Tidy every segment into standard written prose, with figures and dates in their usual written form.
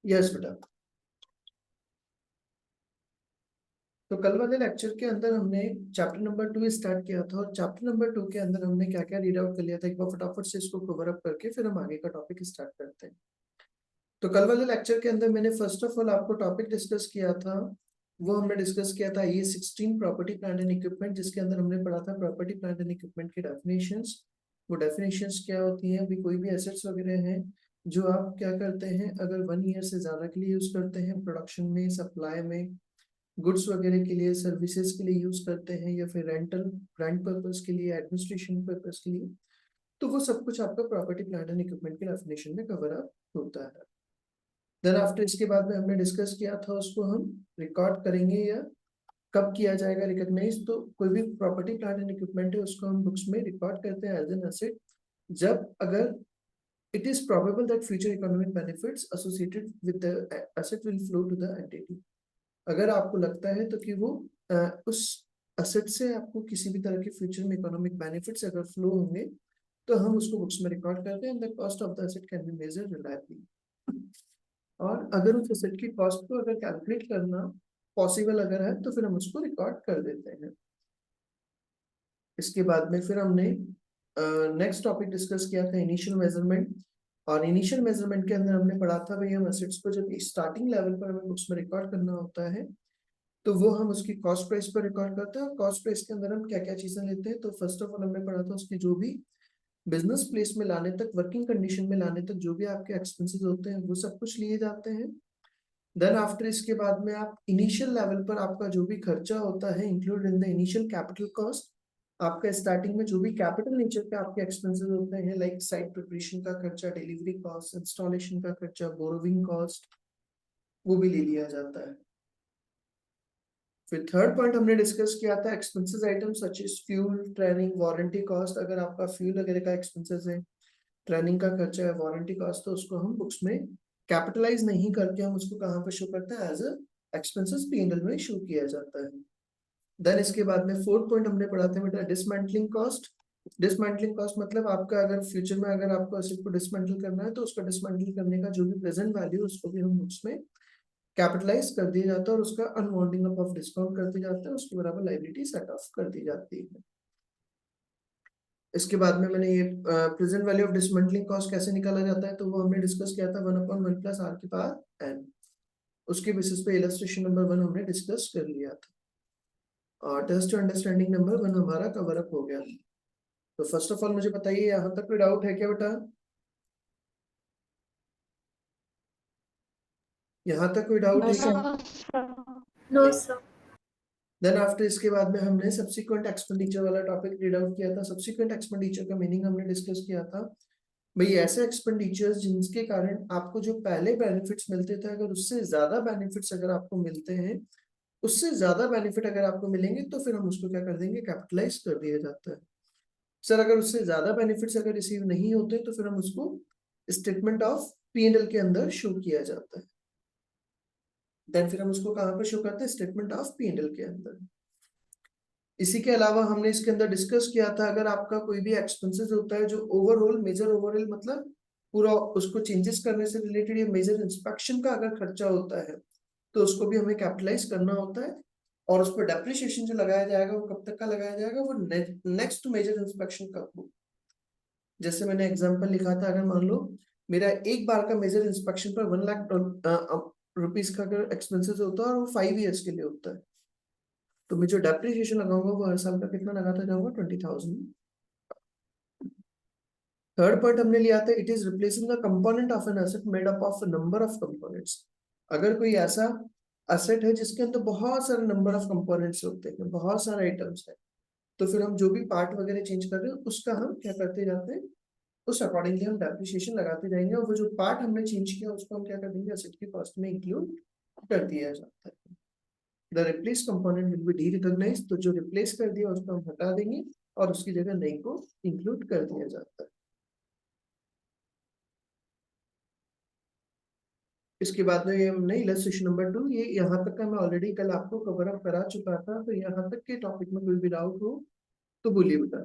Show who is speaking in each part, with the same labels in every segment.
Speaker 1: Yes बेटा। तो कल वाले लेक्चर के अंदर हमने चैप्टर नंबर 2 स्टार्ट किया था, और चैप्टर नंबर 2 के अंदर हमने क्या क्या रीड आउट कर लिया था, एक बार फटाफट से इसको कवर अप करके फिर हम आगे का टॉपिक स्टार्ट करते हैं। तो कल वाले लेक्चर के अंदर मैंने फर्स्ट ऑफ ऑल आपको टॉपिक डिस्कस किया था, वो हमने डिस्कस किया था ये 16 प्रॉपर्टी प्लांट एंड इक्विपमेंट, जिसके अंदर हमने पढ़ा था प्रॉपर्टी प्लांट एंड इक्विपमेंट की डेफिनेशंस। वो डेफिनेशंस क्या होती हैं, अभी कोई भी एसेट्स वगैरह हैं जो आप क्या करते हैं, अगर 1 ईयर से ज्यादा के लिए यूज करते हैं, प्रोडक्शन में, सप्लाई में, गुड्स वगैरह के लिए, सर्विसेज के लिए यूज करते हैं, या फिर रेंट पर्पस के लिए, एडमिनिस्ट्रेशन पर्पस के लिए, तो वो सब कुछ आपका प्रॉपर्टी प्लांट एंड इक्विपमेंट के डेफिनेशन में कवर अप होता है। देन आफ्टर इसके बाद में हमने डिस्कस किया था उसको हम रिकॉर्ड करेंगे या कब किया जाएगा रिकॉग्नाइज। तो कोई भी प्रॉपर्टी प्लांट एंड इक्विपमेंट है उसको हम बुक्स में रिकॉर्ड करते हैं एज एन एसेट, जब अगर it is probable that future economic benefits associated with the asset will flow to the entity। अगर आपको लगता है तो कि वो उस एसेट से आपको किसी भी तरह के फ्यूचर में इकोनॉमिक बेनिफिट्स अगर फ्लो होंगे तो हम उसको बुक्स में रिकॉर्ड करते हैं। The cost of the asset can be measured reliably. और अगर उस एसेट की कॉस्ट को अगर कैलकुलेट करना पॉसिबल अगर है तो फिर हम उसको रिकॉर्ड कर देते हैं। इसके बाद में फिर हमने नेक्स्ट टॉपिक डिस्कस किया था इनिशियल मेजरमेंट। और इनिशियल मेजरमेंट के अंदर हमने पढ़ा था भाई हम एसेट्स को जब स्टार्टिंग लेवल पर हमें बुक्स में रिकॉर्ड करना होता है तो वो हम उसकी कॉस्ट प्राइस पर रिकॉर्ड करते हैं। और कॉस्ट प्राइस के अंदर हम क्या क्या चीजें लेते हैं, तो फर्स्ट ऑफ ऑल हमने पढ़ा था उसकी जो भी बिजनेस प्लेस में लाने तक, वर्किंग कंडीशन में लाने तक जो भी आपके एक्सपेंसेस होते हैं वो सब कुछ लिए जाते हैं। देन आफ्टर इसके बाद में आप इनिशियल लेवल पर आपका जो भी खर्चा होता है include in the initial capital cost. आपका स्टार्टिंग में जो भी कैपिटल नेचर के आपके एक्सपेंसेस होते हैं लाइक साइट प्रिपरेशन का खर्चा, डिलीवरी कॉस्ट, इंस्टॉलेशन का खर्चा, बोरोविंग कॉस्ट, वो भी ले लिया जाता है। फिर थर्ड पॉइंट हमने डिस्कस किया था expenses item such as fuel, training, warranty cost. अगर आपका फ्यूल वगैरह का एक्सपेंसेस है, ट्रेनिंग का खर्चा है, वारंटी कॉस्ट, तो उसको हम बुक्स में कैपिटलाइज नहीं करके हम उसको कहाँ पर शो करते हैं, एज अ एक्सपेंसेस P&L में शो किया जाता है। देन इसके बाद में फोर्थ पॉइंट हमने पढ़ा था बेटा डिसमेंटलिंग कॉस्ट। डिसमेंटलिंग कॉस्ट मतलब आपका अगर फ्यूचर में अगर आपको एसेट को डिसमेंटल करना है तो उसका डिसमेंटल करने का जो भी प्रेजेंट वैल्यू उसको भी हम बुक्स में कैपिटलाइज कर दिया जाता है और उसका अनवाइंडिंग अप ऑफ डिस्काउंट कर दिया जाता है, उसके बराबर लायबिलिटी सेट ऑफ कर दी जाती है। इसके बाद में मैंने ये present value of dismantling cost कैसे निकाला जाता है तो वो हमने डिस्कस किया था 1/1 प्लस आर की पावर n। उसके बेसिस पे इलस्ट्रेशन नंबर 1 हमने डिस्कस कर लिया था और टेस्ट अंडरस्टैंडिंग नंबर 1 हमारा कवर अप हो गया। तो फर्स्ट ऑफ ऑल मुझे बताइए यहाँ तक कोई डाउट है क्या बेटा? यहाँ तक कोई डाउट
Speaker 2: नो
Speaker 1: है क्या?
Speaker 2: Sir. No sir.
Speaker 1: Then after इसके बाद में हमने सब्सिक्वेंट एक्सपेंडिचर वाला टॉपिक रीड आउट किया था। सब्सिक्वेंट एक्सपेंडिचर का मीनिंग हमने डिस्कस किया था भाई ऐसे एक्सपेंडिचर्स जिनके कारण आपको जो पहले बेनिफिट्स मिलते थे अगर उससे ज्यादा बेनिफिट्स अगर आपको मिलते हैं, उससे ज्यादा बेनिफिट अगर आपको मिलेंगे तो फिर हम उसको क्या कर देंगे, कैपिटलाइज कर दिया जाता है। सर अगर उससे ज्यादा बेनिफिट्स अगर रिसीव नहीं होते तो फिर हम उसको स्टेटमेंट ऑफ P&L के अंदर शो किया जाता है। देन फिर हम उसको कहाँ पर शो करते हैं, स्टेटमेंट ऑफ P&L के अंदर। इसी के अलावा हमने इसके अंदर डिस्कस किया था अगर आपका कोई भी एक्सपेंसेस होता है जो ओवरऑल मेजर ओवरऑल मतलब पूरा उसको चेंजेस करने से रिलेटेड, ये मेजर इंस्पेक्शन का अगर खर्चा होता है तो उसको भी हमें कैपिटलाइज करना होता है। और उस पर डेप्रिसिएशन जो लगाया जाएगा वो कब तक का लगाया जाएगा, वो नेक्स्ट मेजर इंस्पेक्शन कब हो। जैसे मैंने एग्जांपल लिखा था, अगर मान लो मेरा एक बार का मेजर इंस्पेक्शन पर 1 लाख रुपीज का अगर एक्सपेंसेस होता है और वो 5 ईयर्स के लिए होता है तो मैं जो डेप्रिसिएशन लगाऊंगा वो हर साल का कितना लगाता जाऊंगा, 20,000। थर्ड पॉइंट हमने लिया था it is replacing the component of an asset made up of number of components. अगर कोई ऐसा एसेट है जिसके अंदर बहुत सारे नंबर ऑफ कंपोनेंट्स होते हैं, बहुत सारे आइटम्स है, तो फिर हम जो भी पार्ट वगैरह चेंज कर रहे हैं उसका हम क्या करते जाते हैं, उस अकॉर्डिंगली हम डेप्रिसिएशन लगाते जाएंगे और वो जो पार्ट हमने चेंज किया उसको हम क्या कर देंगे, एसेट की कॉस्ट में इंक्लूड कर दिया जाता है। The replace component will be derecognise, तो जो रिप्लेस कर दिया उसको हम हटा देंगे और उसकी जगह नई को इंक्लूड कर दिया जाता है। इसके बाद में ये हमने इलस्ट्रेशन नंबर 2, ये यहाँ तक का मैं ऑलरेडी कल आपको कवर अप करा चुका था, तो यहाँ तक के टॉपिक में कोई भी डाउट हो तो बोलिए बेटा।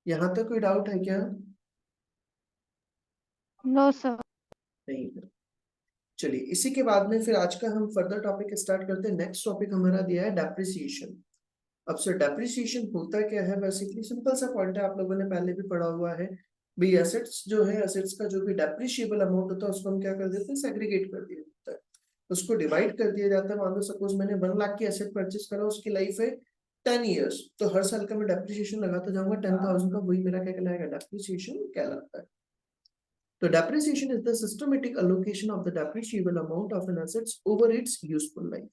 Speaker 1: यहाँ तक कोई डाउट है क्या?
Speaker 2: No sir.
Speaker 1: नहीं है। चलिए इसी के बाद में फिर आज का हम फर्दर टॉपिक स्टार्ट करते हैं। नेक्स्ट टॉपिक हमारा दिया है डेप्रिसिएशन। अब सर डेप्रिसिएशन होता क्या है? बेसिकली सिंपल सा पॉइंट है, आप लोगों ने पहले भी पढ़ा हुआ है भाई। एसेट्स जो है, एसेट्स का जो भी डेप्रिशिएबल अमाउंट होता है उसको हम क्या कर देते हैं, सेग्रीगेट कर दिया जाता है, उसको डिवाइड कर दिया जाता है। मान लो सपोज मैंने 1 लाख की एसेट परचेस करा, उसकी लाइफ है 10 ईयर्स, तो हर साल का मैं डेप्रिसिएशन लगाता जाऊंगा 10,000 का, वही मेरा क्या कहलाएगा, डेप्रिसिएशन कहलाता है। तो depreciation is the systematic allocation of the depreciable amount of an assets over its useful life।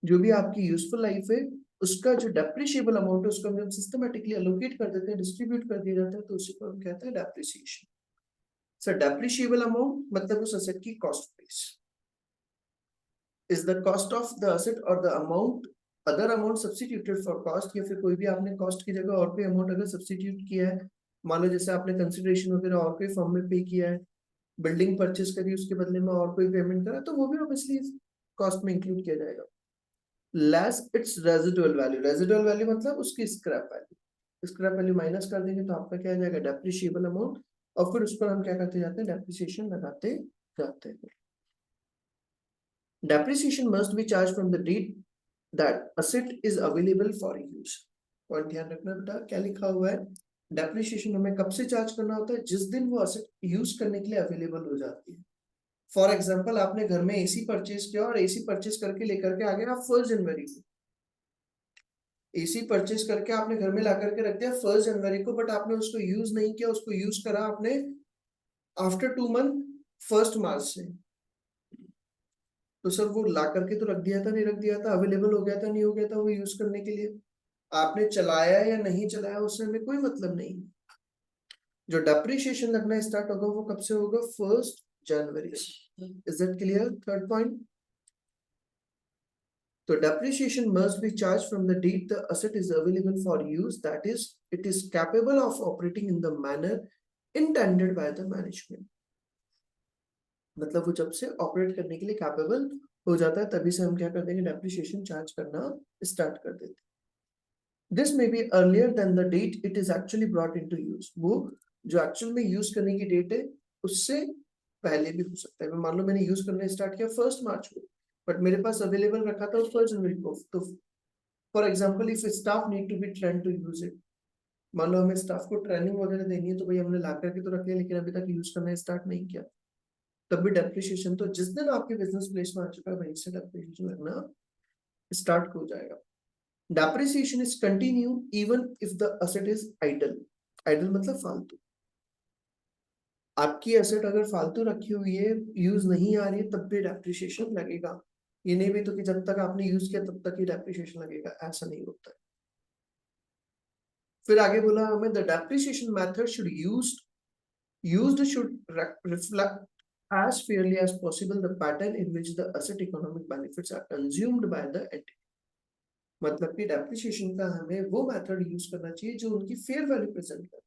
Speaker 1: जो भी आपकी यूजफुल लाइफ है उसका जो डेप्रिशिएबल अमाउंट है उसको हम सिस्टमेटिकली अलोकेट कर देते हैं, डिस्ट्रीब्यूट कर दिया जाता है, तो उसी को हम कहते हैं डेप्रिसिएशन। सर डेप्रिशिएबल अमाउंट मतलब उस एसेट की cost price is the cost of the asset और the amount other amount substituted for cost, या फिर कोई भी आपने कॉस्ट की जगह और कोई अमाउंट अगर सब्स्टिट्यूट किया है, मान लो जैसे आपने कंसिडरेशन वगैरह और कोई फॉर्म में पे किया है, बिल्डिंग परचेस करी उसके बदले में और कोई पेमेंट करा, तो वो भी ऑब्वियसली कॉस्ट में इंक्लूड किया जाएगा। Less it's residual value, residual value मतलब उसकी scrap value, scrap value minus कर देंगे तो आपका क्या आ जाएगा, डेप्रिशिएबल अमाउंट, और फिर उस पर हम क्या करते जाते हैं, डेप्रिसिएशन लगाते जाते हैं। Depreciation must be charge from the date that asset is available for use. Point ध्यान रखना बेटा, क्या लिखा हुआ है, डेप्रिसिएशन हमें कब से चार्ज करना होता है, जिस दिन वो असेट यूज करने के लिए अवेलेबल हो जाती है। फॉर एग्जाम्पल आपने घर में एसी परचेज किया और एसी परचेज करके लेकर के आ गए आप 1 जनवरी को, एसी परचेज करके आपने घर में ला करके रख दिया 1 जनवरी को, बट आपने उसको यूज नहीं किया, उसको यूज करा आपने आफ्टर 2 मंथ 1 मार्च से, तो सर वो ला करके तो रख दिया था, नहीं रख दिया था, अवेलेबल हो गया था, नहीं हो गया था वो यूज करने के लिए, आपने चलाया या नहीं चलाया उससे हमें कोई मतलब नहीं। जो डेप्रिसिएशन लगना स्टार्ट होगा वो कब से होगा, 1 जनवरी से। Is that clear? Third point, so depreciation must be charged from the date the asset is available for use, that is it is capable of operating in the manner intended by the management। मतलब वो जब से operate करने के लिए capable हो जाता है तभी से हम क्या कर देंगे, डेप्रिसिएशन चार्ज करना स्टार्ट कर देते हैं। This may be earlier than the date it is actually brought into use, वो जो एक्चुअल में यूज करने की डेट है उससे पहले भी हो सकता है। मान लो मैंने यूज करना स्टार्ट किया 1 मार्च को, बट मेरे पास अवेलेबल रखा था 1 जनवरी को, तो for example if staff need to be train to use it, मान लो हमें स्टाफ को ट्रेनिंग वगैरह देनी है, तो भाई हमने ला करके तो रख लिया लेकिन अभी तक यूज करना स्टार्ट नहीं किया, तब भी डेप्रिसिएशन तो जिस दिन आपके बिजनेस प्लेस में आ चुका है वहीं से डेप्रिसिएशन लगना स्टार्ट हो जाएगा। Depreciation is continue even if the asset is idle. Idle मतलब फालतू, आपकी एसेट अगर फालतू रखी हुई है, यूज नहीं आ रही है, तब भी डेप्रिसिएशन लगेगा। ये नहीं भी तो कि जब तक आपने यूज किया तब तक ही डेप्रिसिएशन लगेगा, ऐसा नहीं होता है। फिर आगे बोला हमें, the depreciation method should used should reflect as fairly as possible the pattern in which the asset economic benefits are consumed by the entity। मतलब कि डेप्रिसिएशन का हमें वो मेथड यूज करना चाहिए जो उनकी फेयर वैल्यू प्रेजेंट करे,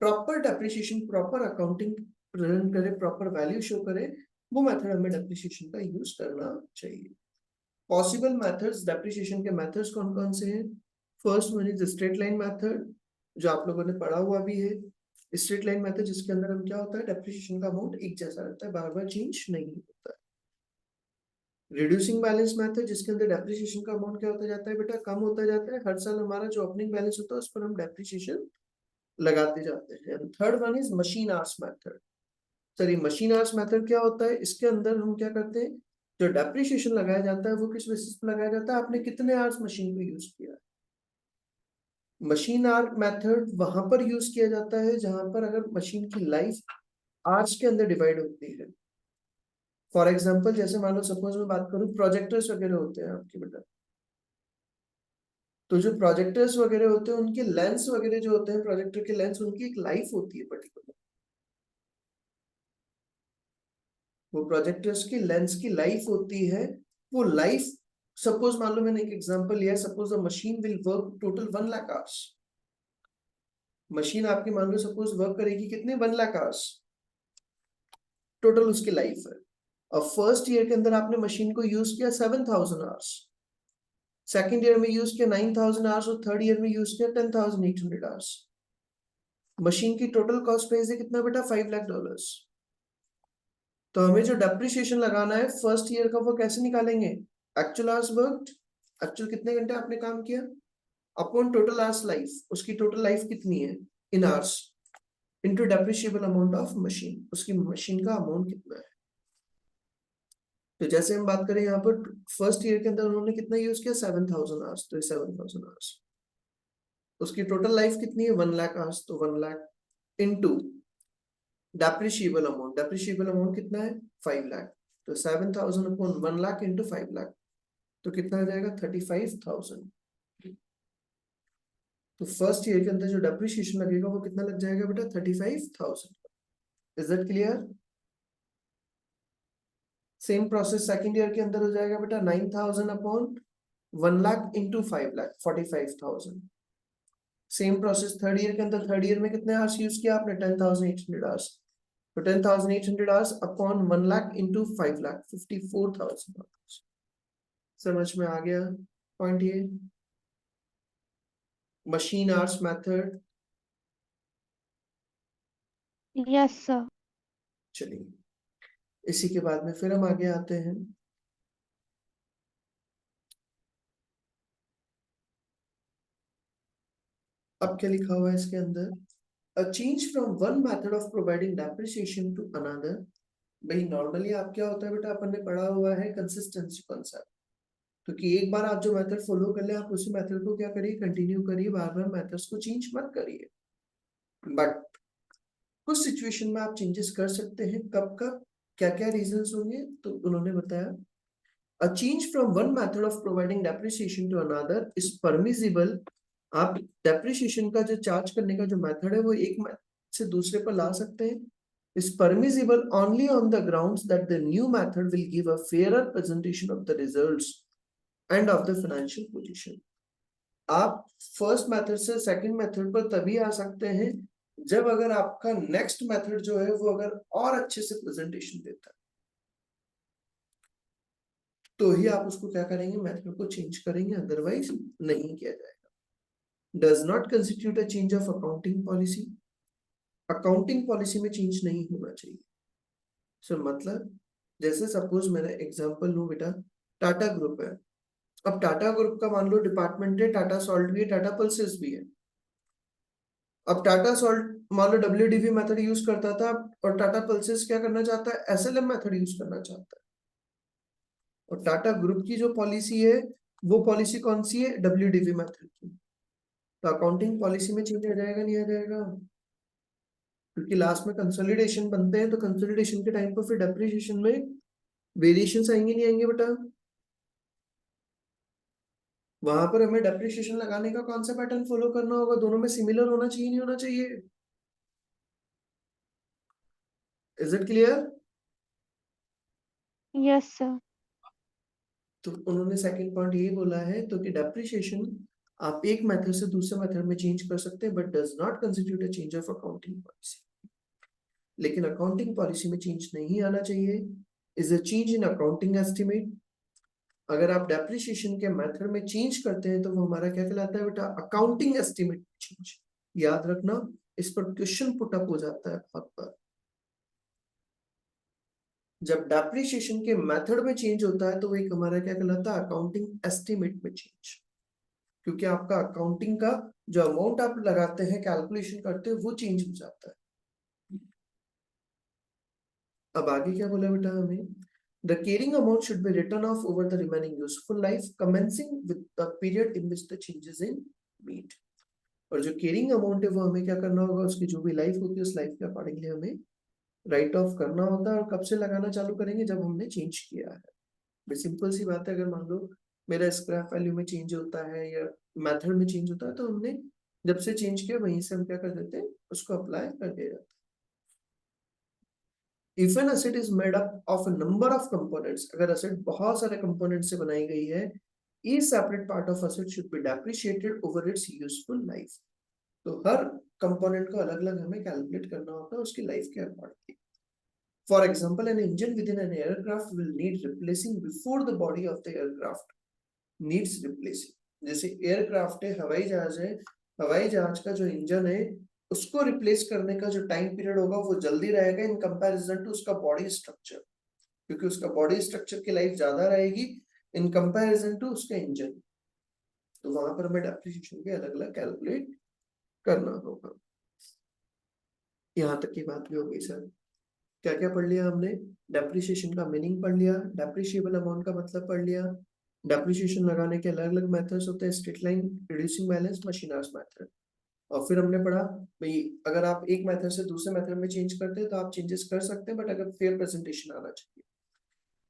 Speaker 1: proper depreciation, proper accounting present करे, प्रॉपर वैल्यू शो करे, वो मेथड हमें डेप्रिसिएशन का यूज करना चाहिए। पॉसिबल मेथड्स, डेप्रिसिएशन के मेथड्स कौन कौन से हैं? First one is straight line method, जो आप लोगों ने पढ़ा हुआ भी है। स्ट्रेट लाइन मेथड जिसके अंदर हम क्या होता है, डेप्रिसिएशन का अमाउंट एक जैसा रहता है, बार बार चेंज नहीं होता है। रिड्यूसिंग बैलेंस मेथड जिसके अंदर डेप्रिसिएशन का अमाउंट क्या होता जाता है बेटा, कम होता जाता है, हर साल हमारा जो ओपनिंग बैलेंस होता है उस पर हम डेप्रिसिएशन लगाते जाते हैं। Third one is machine hours method. Sir ये मशीन आवर्स मेथड क्या होता है, इसके अंदर हम क्या करते हैं, जो डेप्रिसिएशन लगाया जाता है वो किस बेसिस पे लगाया जाता है, आपने कितने आवर्स मशीन को यूज किया है। मशीन आवर मेथड वहां पर यूज किया जाता है जहां पर अगर मशीन की लाइफ आवर्स के अंदर डिवाइड होती है। फॉर एग्जांपल जैसे मान लो सपोज मैं बात करूं, प्रोजेक्टर्स वगैरह होते हैं आपके बेटा, तो जो प्रोजेक्टर्स वगैरह होते हैं उनके लेंस वगैरह जो होते हैं, प्रोजेक्टर के लेंस, उनकी एक लाइफ होती है पर्टिकुलर, वो प्रोजेक्टर्स की लेंस की लाइफ होती है। वो लाइफ, सपोज मान लो मैंने एक एग्जांपल लिया, suppose the machine will work total 1 lakh hours, machine आपकी मान लो सपोज वर्क करेगी कितने, 1 लाख आवर्स टोटल उसकी लाइफ है। अब फर्स्ट ईयर के अंदर आपने मशीन को यूज किया 7,000 आवर्स, सेकेंड ईयर में यूज किया 9,000 आवर्स, और थर्ड ईयर में यूज किया 10,800 आवर्स। मशीन की टोटल कॉस्ट प्राइस है कितना बेटा, $5 लाख। तो हमें जो डेप्रिसिएशन लगाना है फर्स्ट ईयर का वो कैसे निकालेंगे? एक्चुअल आवर्स वर्कड, एक्चुअल कितने घंटे आपने काम किया, अपॉन टोटल आवर्स लाइफ, उसकी टोटल लाइफ कितनी है in hours, into depreciable amount of machine, उसकी मशीन का अमाउंट कितना है। तो जैसे हम बात करें यहाँ पर फर्स्ट ईयर के अंदर उन्होंने कितना यूज किया, 7000 आवर्स, तो 7000 आवर्स, उसकी टोटल लाइफ कितनी है 1 लाख आवर्स, तो 1 लाख इनटू डेप्रिशिएबल अमाउंट कितना है 5 लाख, तो 7000 अपॉन 1 लाख इंटू 5 लाख, तो कितना आ जाएगा 35,000। तो फर्स्ट ईयर के अंदर जो डेप्रिसिएशन लगेगा वो कितना लग जाएगा बेटा 35,000। Is that clear? Same process second year के अंदर हो जाएगा बेटा 9,000 upon 1 lakh into 5 lakh 45,000। Same process third year के अंदर, थर्ड ईयर में कितने आवर्स यूज किया आपने 10,800 आवर्स, तो 10,800 hours upon 1 lakh into 5 lakh 54,000 hours. समझ में आ गया पॉइंट ये? Machine hours method.
Speaker 2: Yes, sir.
Speaker 1: चलिए इसी के बाद में फिर हम आगे आते हैं। अब क्या लिखा हुआ है इसके अंदर, a change from one method of providing depreciation to another। भाई नॉर्मली आप क्या होता है बेटा, अपन ने पढ़ा हुआ है कंसिस्टेंसी कॉन्सेप्ट, तो कि एक बार आप जो मेथड फॉलो कर ले आप उसी मेथड को क्या करिए, कंटिन्यू करिए, बार बार मेथड्स को चेंज मत करिए। बट कुछ सिचुएशन में आप चेंजेस कर सकते हैं, कब कब क्या क्या रीजंस होंगे, तो उन्होंने बताया a change from one method of providing depreciation to another is permissible। आप डेप्रिसिएशन का जो चार्ज करने का जो मेथड है वो एक से दूसरे पर ला सकते हैं, is permissible only on the grounds that the new method will give a fairer presentation of the results and of the financial position। आप फर्स्ट मेथड से सेकंड मेथड पर तभी आ सकते हैं जब अगर आपका नेक्स्ट मेथड जो है वो अगर और अच्छे से प्रेजेंटेशन देता है, तो ही आप उसको क्या करेंगे, मेथड को चेंज करेंगे, अदरवाइज नहीं किया जाएगा। Does not constitute a change of accounting policy. Accounting policy में चेंज नहीं होना चाहिए। सो मतलब जैसे सपोज मैंने एग्जांपल लूं बेटा, टाटा ग्रुप है, अब टाटा ग्रुप का मान लो डिपार्टमेंट है, टाटा सॉल्ट भी है, टाटा पल्सेस भी है। अब टाटा सॉल्ट मान लो WDV मेथड यूज करता था और टाटा पल्सेस क्या करना चाहता है, SLM मेथड यूज करना चाहता है। और टाटा ग्रुप की जो पॉलिसी है वो पॉलिसी कौन सी है, WDV मेथड की। तो अकाउंटिंग पॉलिसी में चेंज आ जाएगा नहीं आ जाएगा? क्योंकि लास्ट में कंसोलिडेशन बनते हैं, तो कंसोलिडेशन के टाइम पर फिर डेप्रिसिएशन में वेरिएशंस आएंगे नहीं आएंगे बेटा? वहां पर हमें डेप्रिसिएशन लगाने का कौन सा पैटर्न फॉलो करना होगा, दोनों में सिमिलर होना चाहिए नहीं होना चाहिए? Is it clear?
Speaker 2: Yes, sir.
Speaker 1: तो उन्होंने सेकंड पॉइंट ये बोला है तो कि डेप्रिसिएशन आप एक मेथड से दूसरे मेथड में चेंज कर सकते हैं, but does not constitute a change of accounting policy. लेकिन अकाउंटिंग पॉलिसी में चेंज नहीं आना चाहिए। Is a change in accounting estimate. अगर आप डेप्रिसिएशन के मेथड में चेंज करते हैं तो वो हमारा क्या कहलाता है बेटा, अकाउंटिंग एस्टिमेट चेंज। याद रखना, इस पर क्वेश्चन पुट अप हो जाता है बहुत बार। जब डेप्रिसिएशन के मेथड में चेंज होता है तो वो एक हमारा क्या कहलाता है, अकाउंटिंग एस्टिमेट में चेंज। क्योंकि आपका अकाउंटिंग का जो अमाउंट आप लगाते हैं, कैलकुलेशन करते हैं, वो चेंज हो जाता है। अब आगे क्या बोला बेटा हमें, the carrying amount should be written off over the remaining useful life commencing with the period in which the changes in meet. और जो केयरिंग अमाउंट है वो हमें क्या करना होगा, उसकी जो भी लाइफ होती है उस लाइफ के अकॉर्डिंगली हमें राइट ऑफ करना होता है। और कब से लगाना चालू करेंगे, जब हमने चेंज किया है। सिंपल सी बात है, अगर मान लो मेरा स्क्रैप वैल्यू में चेंज होता है या मेथड में चेंज होता है, तो हमने जब से चेंज किया वहीं से हम क्या कर देते हैं, उसको अप्लाई कर दिया जाता है। If an asset is made up of a number of components, अगर asset बहुत सारे components से बनाई गई है, each separate part of asset should be depreciated over its useful life। तो हर component को अलग अलग हमें calculate करना होता है उसकी life के according। For example, an engine within an aircraft will need replacing before the body of the aircraft needs replacing। जैसे aircraft है, हवाई जहाज है, हवाई जहाज का जो इंजन है उसको रिप्लेस करने का जो टाइम पीरियड होगा वो जल्दी रहेगा इन कंपैरिजन टू उसका बॉडी स्ट्रक्चर, क्योंकि उसका बॉडी स्ट्रक्चर की लाइफ ज्यादा रहेगी इन कंपैरिजन टू उसका इंजन। तो वहां पर हमें डेप्रिसिएशन भी अलग अलग कैलकुलेट करना होगा। यहाँ तक की बात भी हो गई सर। क्या क्या पढ़ लिया हमने? डेप्रिसिएशन का मीनिंग पढ़ लिया, डेप्रिशिएबल अमाउंट का मतलब पढ़ लिया, डेप्रिसिएशन लगाने के अलग अलग मेथड्स होते हैं, straight line, reducing balance, machine hours method. और फिर हमने पढ़ा भाई अगर आप एक मेथड से दूसरे मेथड में चेंज करते हैं तो आप चेंजेस कर सकते हैं, बट अगर फेयर प्रेजेंटेशन आना चाहिए,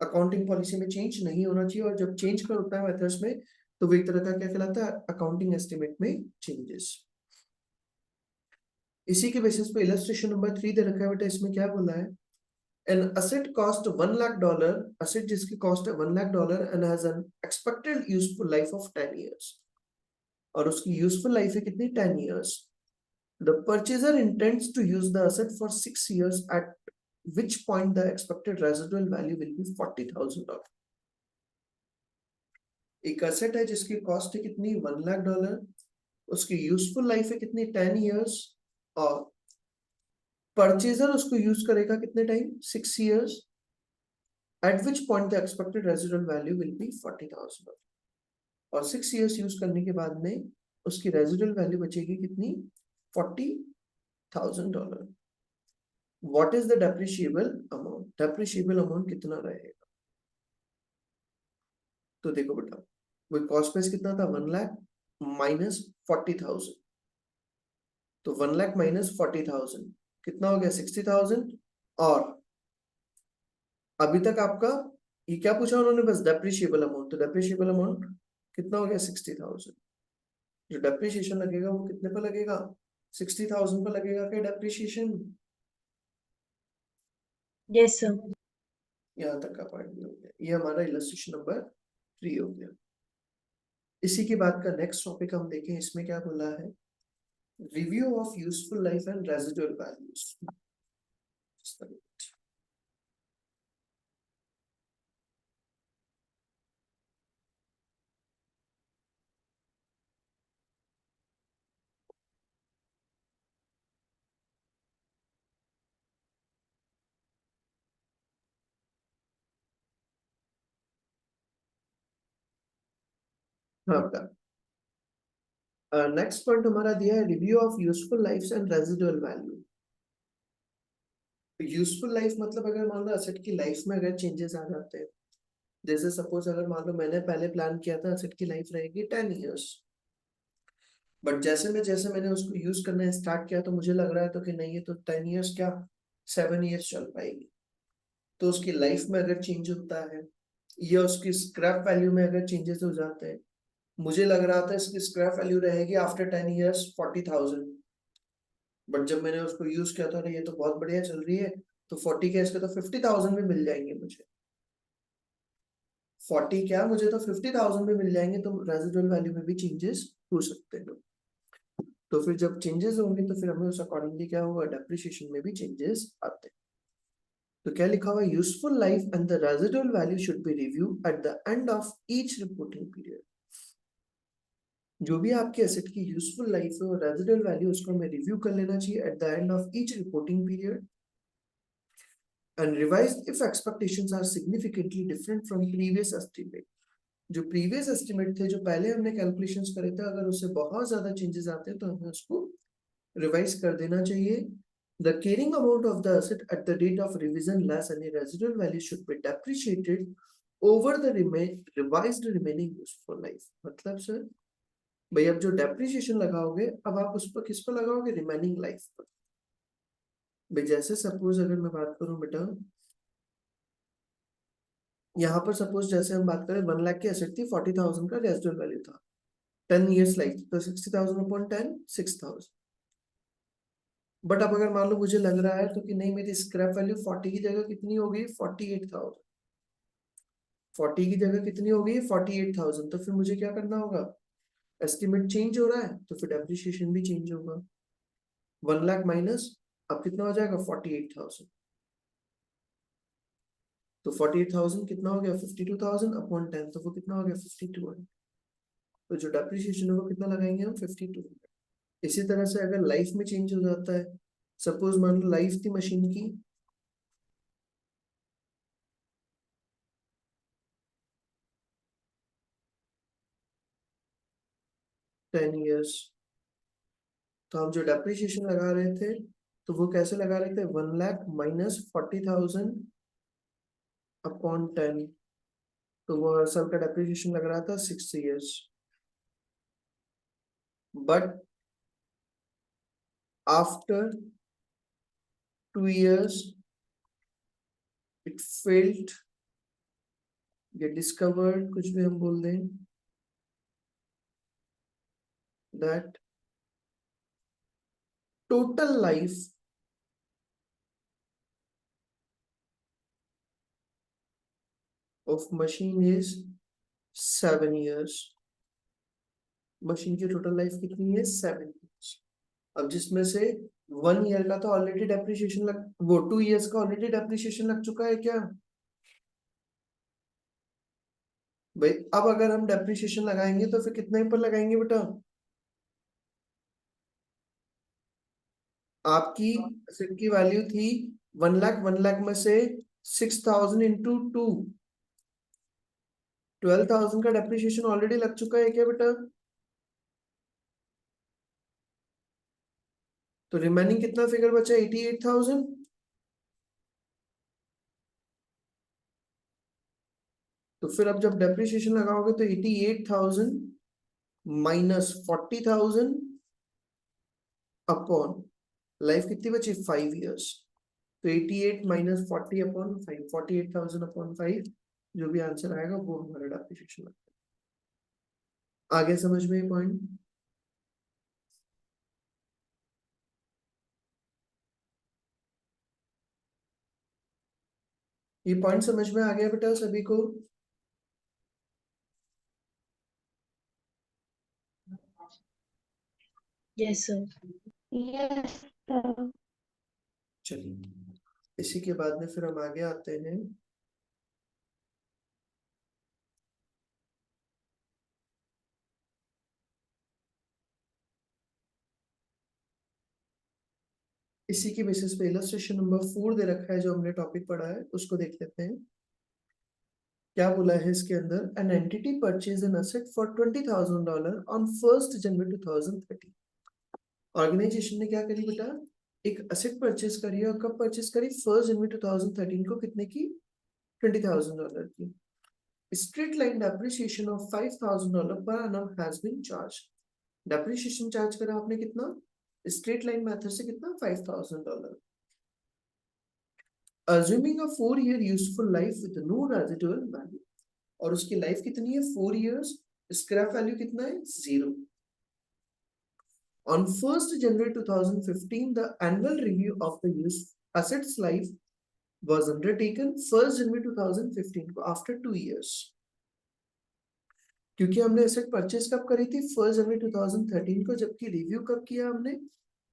Speaker 1: अकाउंटिंग पॉलिसी में चेंज नहीं होना चाहिए। और जब चेंज कर होता है मेथड्स में तो वो एक तरह का क्या कहलाता है? अकाउंटिंग एस्टिमेट में चेंजेस। इसी के बेसिस पे इलस्ट्रेशन नंबर 3 दे रखा है बेटा, इसमें क्या बोला है? An asset cost $1 lakh, asset जिसकी कॉस्ट है $1 lakh and has an expected useful life of 10 years, और उसकी यूजफुल लाइफ है कितनी? 10 years. The purchaser intends to use the asset for 6 years, at which point the expected residual value will be $40,000. एक asset है जिसकी cost है कितनी? $1 lakh, उसकी यूजफुल लाइफ है कितनी? 10 years, और परचेजर उसको यूज करेगा कितने time? 6 years, at which point the expected residual value will be $40,000. और 6 years यूज करने के बाद में उसकी रेजिडुअल वैल्यू बचेगी कितनी? $40,000. What is the depreciable amount? Depreciable amount कितना रहेगा? तो देखो बेटा, वो कॉस्ट प्राइस कितना था? 1 लाख माइनस 40,000, तो 1 लाख माइनस 40,000 कितना हो गया? 60,000। और अभी तक आपका ये क्या पूछा उन्होंने? बस डेप्रिशिएबल अमाउंट, तो डेप्रिशिएबल अमाउंट कितना हो गया? 60,000। जो डेप्रिसिएशन लगेगा वो कितने पर लगेगा? 60,000 पर लगेगा क्या डेप्रिसिएशन?
Speaker 3: Yes sir.
Speaker 1: यहाँ तक का पॉइंट भी हो गया। ये हमारा इलस्ट्रेशन नंबर 3 हो गया। इसी के बाद का नेक्स्ट टॉपिक हम देखें, इसमें क्या बोला है? Review of useful life and residual values. हाँ बेटा, नेक्स्ट पॉइंट हमारा दिया है review of useful life and residual value. Useful life मतलब अगर मान लो एसेट की लाइफ में अगर चेंजेस आ जाते हैं, जैसे सपोज अगर मान लो मैंने पहले प्लान किया था एसेट की लाइफ रहेगी 10 years, बट जैसे मैंने उसको यूज करना स्टार्ट किया तो मुझे लग रहा है तो कि नहीं ये तो 10 years क्या 7 years चल पाएगी। तो उसकी लाइफ में अगर चेंज होता है या उसकी स्क्रैप वैल्यू में अगर चेंजेस हो जाते हैं, मुझे लग रहा था इसकी स्क्रैप वैल्यू रहेगी आफ्टर 10 years 40,000, बट जब मैंने उसको यूज किया था ये तो बहुत बढ़िया चल रही है, तो 40 के इसके तो 50,000 भी मिल जाएंगे मुझे। 40 क्या, मुझे तो 50,000 भी मिल जाएंगे, तो रेजिडुअल वैल्यू में भी चेंजेस हो सकते हैं। तो फिर जब चेंजेस होंगे तो फिर हमें उस अकॉर्डिंगली क्या होगा? डेप्रिसिएशन में भी चेंजेस आते हैं। तो क्या लिखा हुआ है? Useful life and the residual value should be review at the end of each reporting period. जो भी आपके एसेट की यूजफुल लाइफ है और रेजिडुअल वैल्यू उसको हमें रिव्यू कर लेना चाहिए at the end of each reporting period, and revised if expectations are significantly different from previous estimate। जो प्रीवियस एस्टिमेट थे, जो पहले हमने कैलकुलेशंस करे थे, अगर उससे बहुत ज्यादा चेंजेस आते हैं तो हमें उसको रिवाइज कर देना चाहिए। The carrying amount of the asset at the date of revision less any residual value should be depreciated over the revised remaining useful life। मतलब सर भाई अब जो डेप्रिसिएशन लगाओगे अब आप उस पर किस पर लगाओगे? रिमेनिंग लाइफ पर। भाई जैसे सपोज अगर मैं बात करूं बेटा, यहाँ पर सपोज जैसे हम बात करें 1 लाख की एसेट थी, 40,000 का रेजिडुअल वैल्यू था, 10 years लाइफ, तो 60,000 अपॉन 10 6,000। बट अब अगर मान लो मुझे लग रहा है तो कि नहीं मेरी स्क्रैप वैल्यू 40 की जगह कितनी हो गई? 48,000। 40 की जगह कितनी हो गई? 48,000। तो फिर मुझे क्या करना होगा? एस्टिमेट चेंज हो रहा है तो फिर डेप्रिसिएशन भी चेंज होगा। 1 लाख माइनस अब कितना हो जाएगा? 48,000। तो 48,000 कितना हो गया? 52,000 अपॉन 10, तो वो कितना हो गया? 5200। तो जो डेप्रिसिएशन होगा कितना लगाएंगे हम? 5200। इसी तरह से अगर लाइफ में चेंज हो जाता है, सपोज मान लो लाइफ थी मशीन की 10 years, तो हम जो डेप्रिसिएशन लगा रहे थे तो वो कैसे लगा रहे थे, 1 लाख माइनस 40,000 अपॉन 10, तो वो हर साल का डेप्रिसिएशन लग रहा था 6 years। But after 2 years it failed, ये डिस्कवर्ड, कुछ भी हम बोल दें, that total life of machine is 7 years। Machine की टोटल लाइफ कितनी है, 7 years। अब जिसमें से 1 year का तो ऑलरेडी डेप्रिसिएशन लग, वो 2 years का ऑलरेडी डेप्रिसिएशन लग चुका है क्या भाई। अब अगर हम डेप्रिसिएशन लगाएंगे तो फिर कितने पर लगाएंगे बेटा, आपकी एसेट की वैल्यू थी 1 लाख, 1 लाख में से 6,000 इंटू 2, 12,000 का डेप्रिसिएशन ऑलरेडी लग चुका है क्या बेटा। तो रिमेनिंग कितना फिगर बचा, 88,000। तो फिर अब जब डेप्रिसिएशन लगाओगे तो 88,000 माइनस 40,000 अपॉन लाइफ कितनी बची, 5 years। तो 88 माइनस 40 अपॉन 5, 48,000 अपॉन 5, जो भी आंसर आएगा वो हमारा डेप्रिसिएशन लगता है। आगे समझ में ये पॉइंट, ये पॉइंट समझ में आ गया बेटा सभी को।
Speaker 3: Yes sir.
Speaker 2: Yes, sir.
Speaker 1: चलिए इसी के बाद में फिर हम आगे आते हैं। इसी की बेसिस पे इलस्ट्रेशन नंबर 4 दे रखा है, जो हमने टॉपिक पढ़ा है उसको देख लेते हैं। क्या बोला है इसके अंदर, an entity purchase an asset for $20,000 on 1 January 2013। Organisation ने क्या करी बेटा, एक एसेट परचेज करी है, और कब परचेज करी, 1 जनवरी 2013 को, कितने की, $20,000 की। स्ट्रेट लाइन डेप्रिसिएशन ऑफ $5,000 पर annum has been charge. Depreciation charge करा आपने कितना, स्ट्रेट लाइन मेथड से कितना, $5,000। Assuming a 4 year useful life with no residual value, और उसकी लाइफ कितनी है, 4 years, स्क्रैप वैल्यू कितना है, 0। On 1 January 2015, the annual review of the use assets life was undertaken 1 January 2015 को, after 2 years। क्योंकि हमने एसेट परचेज कब करी थी, 1 January 2013 को, जबकि रिव्यू कब किया हमने,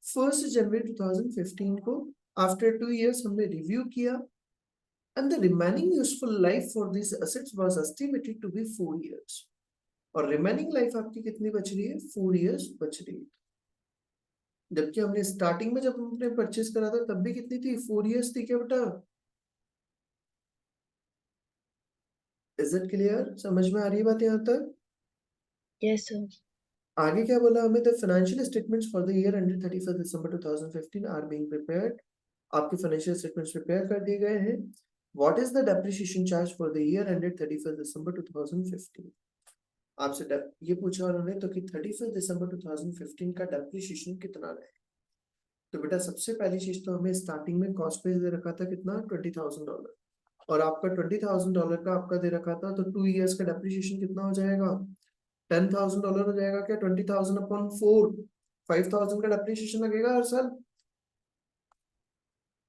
Speaker 1: 1 January 2015 को। आफ्टर 2 years हमने रिव्यू किया, and the remaining useful life for these assets was estimated to be 4 years। और रिमेनिंग लाइफ आपकी कितनी बच रही है, 4 years बच रही है। जबकि हमने स्टार्टिंग में जब हमने परचेज करा था तब भी कितनी थी, 4 years थी क्या बेटा। इज इट क्लियर, समझ में आ रही है बात यहाँ तक।
Speaker 3: Yes sir.
Speaker 1: आगे क्या बोला हमें, the financial statements for the year ended 31 December 2015 are being prepared. आपके फाइनेंशियल स्टेटमेंट्स प्रिपेयर कर दिए गए हैं। What is the depreciation charge for the year ended 31 December 2015। आपसे ये पूछा उन्होंने तो कि 31 दिसंबर 2015 का डेप्रिसिएशन कितना रहे। तो बेटा सबसे पहली चीज तो हमें स्टार्टिंग में कॉस्ट प्राइस दे रखा था कितना, $20,000, और आपका $20,000 का आपका दे रखा था, तो 2 years का डेप्रिसिएशन कितना हो जाएगा, $10,000 हो जाएगा क्या, 20,000 अपॉन 4, 5,000 का डेप्रिसिएशन लगेगा हर साल।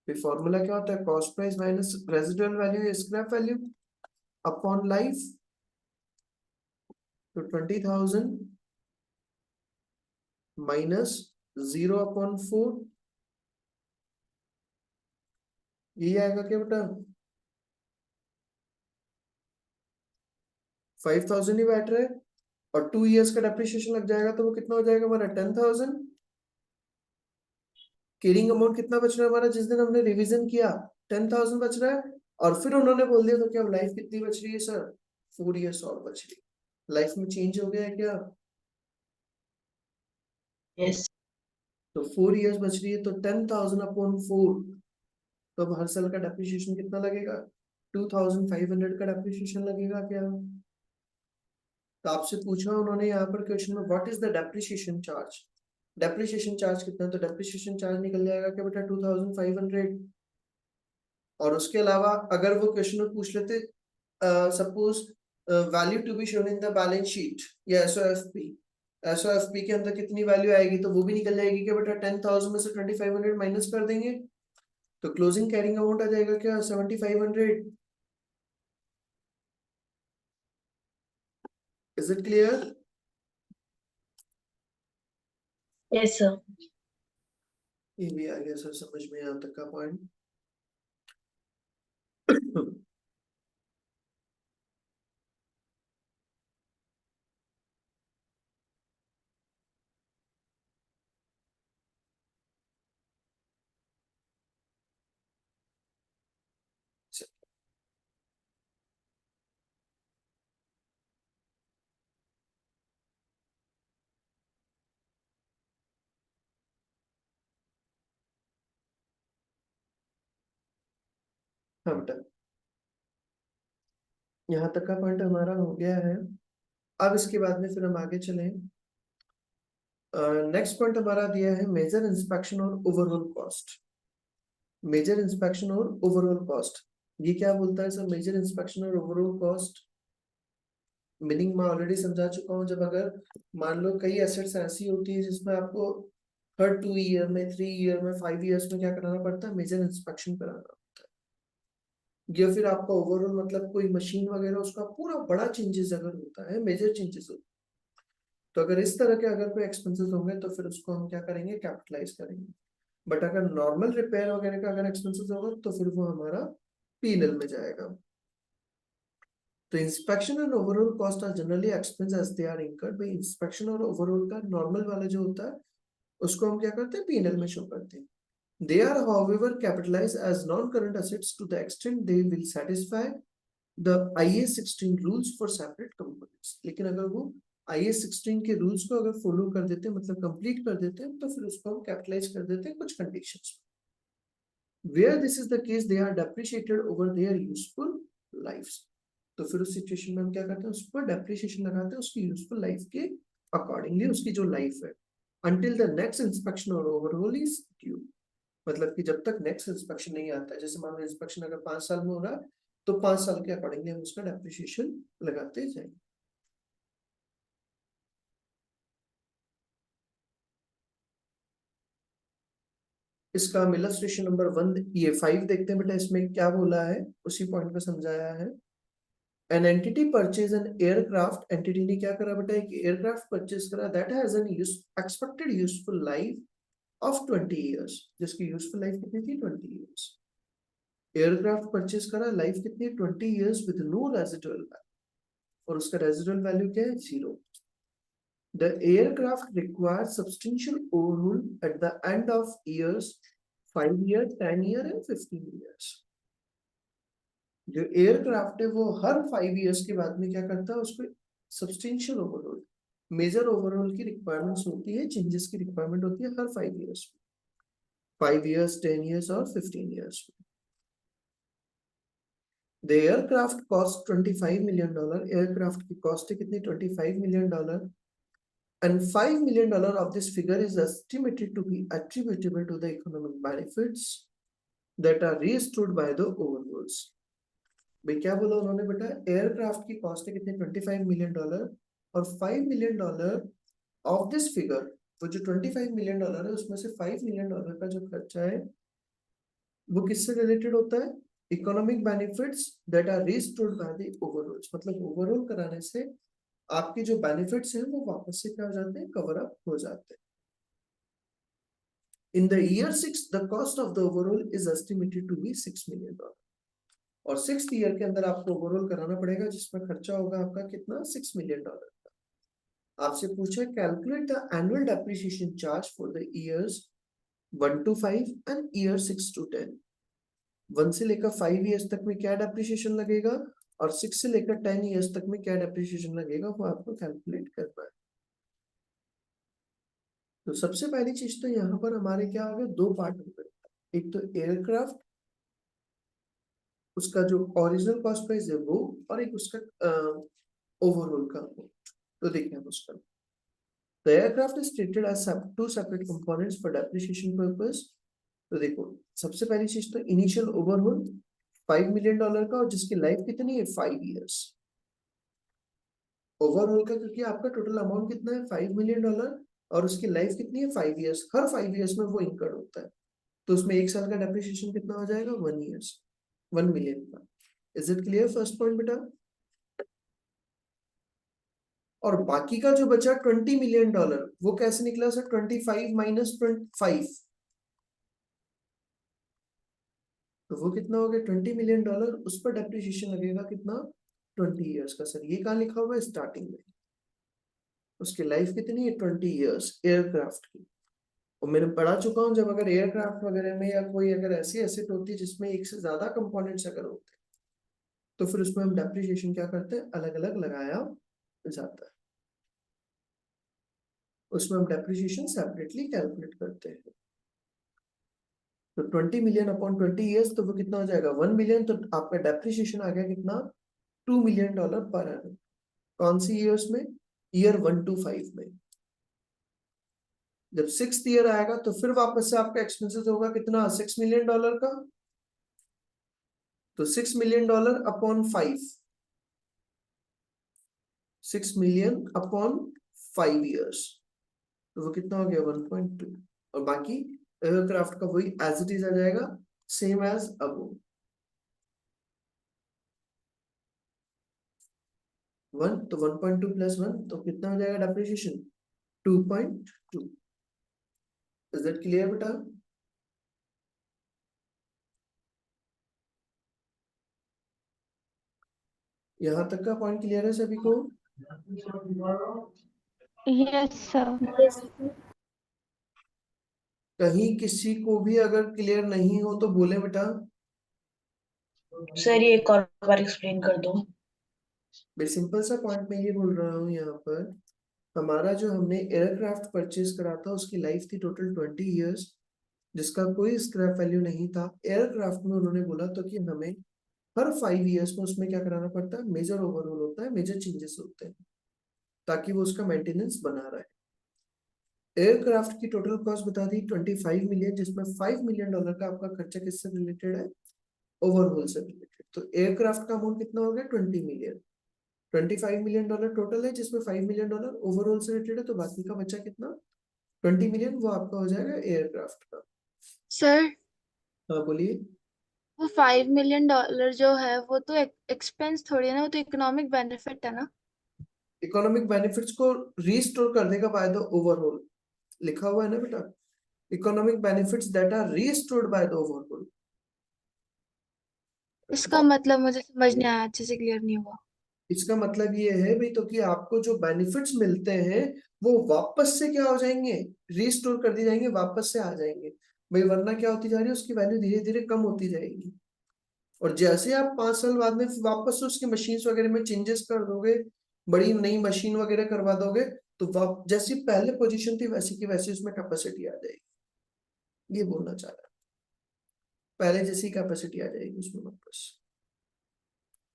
Speaker 1: फिर फॉर्मूला क्या होता है, cost price minus residual value या स्क्रैप वैल्यू अपॉन लाइफ। तो 20,000 माइनस 0/4, यही आएगा क्या बेटा, 5,000 ही बैठ रहा है, और 2 years का डेप्रिसिएशन लग जाएगा तो वो कितना हो जाएगा हमारा, 10,000। कैरिंग अमाउंट कितना बच रहा है हमारा, जिस दिन हमने रिवीजन किया 10,000 बच रहा है, और फिर उन्होंने बोल दिया तो क्या लाइफ कितनी बच रही है सर, 4 years और बच रही है। लाइफ में चेंज हो गया है क्या?
Speaker 3: Yes.
Speaker 1: तो 4 years बच रही है, तो 10,000 अपॉन 4, तो अब हर साल का डेप्रिसिएशन कितना लगेगा, 2,500 का डेप्रिसिएशन लगेगा क्या? तो आपसे पूछा उन्होंने यहाँ पर क्वेश्चन में what is the depreciation charge, depreciation charge कितना, तो डेप्रिसिएशन चार्ज निकल जाएगा क्या बेटा 2,500। और उसके अलावा अगर वो क्वेश्चन में पूछ लेते suppose value to be shown in the balance sheet या एसओएफपी, एसओएफपी के अंदर कितनी वैल्यू आएगी, तो वो भी निकल जाएगी क्या बेटा 10,000 में से 2,500 माइनस कर देंगे, तो क्लोजिंग कैरिंग अमाउंट आ जाएगा क्या 7,500। Is it clear?
Speaker 3: Yes, sir.
Speaker 1: ये भी आ गया सर समझ में, यहाँ तक का पॉइंट। हाँ बेटा, यहाँ तक का पॉइंट हमारा हो गया है। अब इसके बाद में फिर हम आगे चलें। नेक्स्ट पॉइंट हमारा दिया है मेजर इंस्पेक्शन और ओवरऑल कॉस्ट। मेजर इंस्पेक्शन और ओवरऑल कॉस्ट, ये क्या बोलता है सर, मेजर इंस्पेक्शन और ओवरऑल कॉस्ट मीनिंग मैं ऑलरेडी समझा चुका हूँ। जब अगर मान लो कई एसेट्स ऐसी होती है जिसमें आपको हर 2 ईयर में, 3 ईयर में, 5 ईयर्स में क्या कराना पड़ता है, मेजर इंस्पेक्शन कराना, या फिर आपका ओवरऑल मतलब कोई मशीन वगैरह उसका पूरा बड़ा चेंजेस अगर होता है, मेजर चेंजेस होता है, तो अगर इस तरह के अगर कोई एक्सपेंसेस होंगे तो फिर उसको हम क्या करेंगे, कैपिटलाइज करेंगे। बट अगर नॉर्मल रिपेयर वगैरह का अगर एक्सपेंसेस होगा तो फिर वो हमारा पीएनएल में जाएगा। तो inspection and overhaul cost are generally expense as they are incurred. भाई इंस्पेक्शन और ओवरऑल का नॉर्मल वाला जो होता है उसको हम क्या करते हैं, पीएनएल में शो करते हैं। They are however capitalized as non-current assets to the extent they will satisfy the IAS 16 rules for separate components। लेकिन अगर वो IAS 16 के रूल्स को अगर फॉलो कर देते हैं, मतलब कंप्लीट कर देते हैं, तो फिर उसको हम कैपिटलाइज कर देते हैं कुछ कंडीशंस में। Where this is the case, they are depreciated over their useful lives। तो फिर उस सिचुएशन में हम क्या करते हैं, उस पर डेप्रिसिएशन लगाते हैं उसकी यूजफुल लाइफ के अकॉर्डिंगली, उसकी जो लाइफ है, until the next inspection or overhaul is due। मतलब कि जब तक नेक्स्ट इंस्पेक्शन नहीं आता है, जैसे मान लो इंस्पेक्शन अगर 5 साल में हो रहा है तो 5 साल के अकॉर्डिंगली हम उसका डेप्रिसिएशन लगाते जाएंगे। इसका हम इलस्ट्रेशन नंबर 1 ये 5 देखते हैं बेटा, इसमें क्या बोला है उसी पॉइंट पे समझाया है। An entity purchase an aircraft, entity ने क्या करा बेटा, एक एयरक्राफ्ट परचेज करा that has an expected useful life of 20 years, जिसकी यूजफुल लाइफ कितनी थी, 20 इयर्स। एयरक्राफ्ट परचेज करा, लाइफ कितनी, 20 years with no residual value, और उसका रेजिडुअल वैल्यू क्या है, 0। The aircraft requires substantial overhaul at the end of years, 5 years, 10 years and 15 years। जो एयरक्राफ्ट है वो हर 5 इयर्स के बाद में क्या करता है, उसको सब्सटेंशियल ओवरहोल, मेजर ओवरहोल की रिक्वायरमेंट्स होती है, चेंजेस की रिक्वायरमेंट होती है हर 5 इयर्स में, 5 इयर्स, 10 इयर्स और 15 इयर्स में। The aircraft cost $25 million, aircraft की कॉस्ट है कितनी, $25 million, and $5 million of this figure is estimated to be attributable to the economic benefits that are restored by the overhauls। भाई क्या बोला उन्होंने बेटा, एयरक्राफ्ट की कॉस्ट है कितने, $25 million, और $5 million ऑफ दिस फिगर, वो जो $25 million है उसमें से $5 million का जो खर्चा है वो किससे रिलेटेड होता है, economic benefits that are restored by the overhauls. मतलब ओवरऑल कराने से आपके जो बेनिफिट्स हैं वो वापस से क्या हो जाते हैं, कवर अप हो जाते हैं। In the year 6 the cost of the overall is estimated to be $6 million, और 6th ईयर के अंदर आपको ओवरऑल कराना पड़ेगा जिसमें खर्चा होगा आपका कितना, $6 million का। आपसे पूछा calculate the annual depreciation charge for the years 1 to 5 and year 6 to 10। 1 से लेकर 5 ईयर्स तक में क्या डेप्रिसिएशन लगेगा और 6 से लेकर 10 ईयर्स तक में क्या डेप्रिसिएशन लगेगा वो आपको कैलकुलेट करना है। तो सबसे पहली चीज तो यहाँ पर हमारे क्या हो गए, दो पार्ट हो गए। एक तो एयरक्राफ्ट, उसका जो ओरिजिनल कॉस्ट प्राइस है वो, और एक उसका ओवरऑल का वो। तो देखिए हम उसका, the aircraft is treated as two separate components for depreciation purpose। तो देखो सबसे पहली चीज तो इनिशियल ओवरऑल $5 million का, और जिसकी लाइफ कितनी है 5 इयर्स। ओवरऑल का क्योंकि आपका टोटल अमाउंट कितना है $5 million, और उसकी लाइफ कितनी है 5 इयर्स। हर 5 इयर्स में वो इनकर्ड होता है, तो उसमें एक साल का डेप्रिसिएशन कितना हो जाएगा 1 ईयर्स, 1 मिलियन का। Is it clear first point बेटा? और बाकी का जो बचा $20 million, वो कैसे निकला सर? 25 माइनस 25, तो वो कितना हो गया $20 million। उस पर डेप्रिसिएशन लगेगा कितना, 20 इयर्स का। सर ये कहाँ लिखा हुआ है? स्टार्टिंग में। उसकी लाइफ कितनी है 20 इयर्स एयरक्राफ्ट की। और मैंने पढ़ा चुका हूँ, जब अगर एयरक्राफ्ट वगैरह में या कोई अगर ऐसी एसेट होती है जिसमें एक से ज्यादा कंपोनेंट्स अगर होते हैं, तो फिर उसमें हम डेप्रिसिएशन क्या करते हैं, अलग अलग लगाया जाता है। उसमें हम डेप्रिसिएशन सेपरेटली कैलकुलेट करते हैं। तो 20 मिलियन अपॉन 20 ईयर्स, तो वो कितना हो जाएगा 1 मिलियन। तो आपका डेप्रिसिएशन आ गया कितना, $2 million पर एनम। कौन सी ईयर्स में? ईयर 1 to 5 में। जब 6th ईयर आएगा तो फिर वापस से आपका एक्सपेंसेस होगा कितना, $6 million का। तो $6 million upon 5, 6 million upon 5 years, तो वो कितना हो गया 1.2। और बाकी एयरक्राफ्ट का वही एज इट इज आ जाएगा, सेम एज अबव। 1 तो 1.2 प्लस 1 तो कितना हो जाएगा डेप्रिसिएशन, 2.2। इज दैट क्लियर बेटा? यहाँ तक का पॉइंट क्लियर है सभी को?
Speaker 2: Yes, sir.
Speaker 3: Yes,
Speaker 1: कहीं किसी को भी अगर क्लियर नहीं हो तो बोले बेटा।
Speaker 3: सर ये एक और बार एक्सप्लेन कर दो।
Speaker 1: मैं सिंपल सा पॉइंट में ये बोल रहा हूँ यहाँ पर, हमारा जो हमने एयरक्राफ्ट परचेज करा था उसकी लाइफ थी टोटल 20 इयर्स, जिसका कोई स्क्रैप वैल्यू नहीं था। एयरक्राफ्ट में उन्होंने बोला तो कि हमें हर 5 इयर्स में उसमें क्या कराना पड़ता है, मेजर ओवरऑल होता है, मेजर चेंजेस होते हैं, ताकि वो उसका मेंटेनेंस बना रहे। एयरक्राफ्ट की टोटल कॉस्ट बता दी 25 मिलियन, जिसमें $5 million का आपका खर्चा किससे रिलेटेड है, ओवरऑल से रिलेटेड। तो एयरक्राफ्ट का अमाउंट कितना हो गया 20 मिलियन। $25 million टोटल है, जिसमें $5 million ओवरऑल से रिलेटेड है, तो बाकी का बचा कितना, 20 मिलियन, वो आपका हो जाएगा एयरक्राफ्ट का।
Speaker 4: सर
Speaker 1: हाँ बोलिए।
Speaker 4: वो $5 million जो है वो तो एक्सपेंस थोड़ी है ना, वो तो इकोनॉमिक बेनिफिट है ना।
Speaker 1: इकोनॉमिक बेनिफिट्स को रीस्टोर कर देगा बाय द ओवरऑल, लिखा हुआ है ना बेटा, economic benefits that are restored by the overhaul.
Speaker 4: इसका मतलब मुझे समझ नहीं आया, अच्छे से क्लियर नहीं हुआ।
Speaker 1: इसका मतलब ये है भाई, तो कि आपको जो बेनिफिट्स मिलते हैं वो वापस से क्या हो जाएंगे, रीस्टोर कर दिए जाएंगे, वापस से आ जाएंगे भाई। वरना क्या होती जा रही है, उसकी वैल्यू धीरे धीरे कम होती जाएगी। और जैसे आप 5 साल बाद में वापस से उसकी मशीन्स वगैरह में चेंजेस कर दोगे, बड़ी नई मशीन वगैरह करवा दोगे, तो जैसी पहले पोजीशन थी वैसी की वैसी उसमें कैपेसिटी आ जाएगी। ये बोलना चाह रहा है, पहले जैसी कैपेसिटी आ जाएगी उसमें वापस,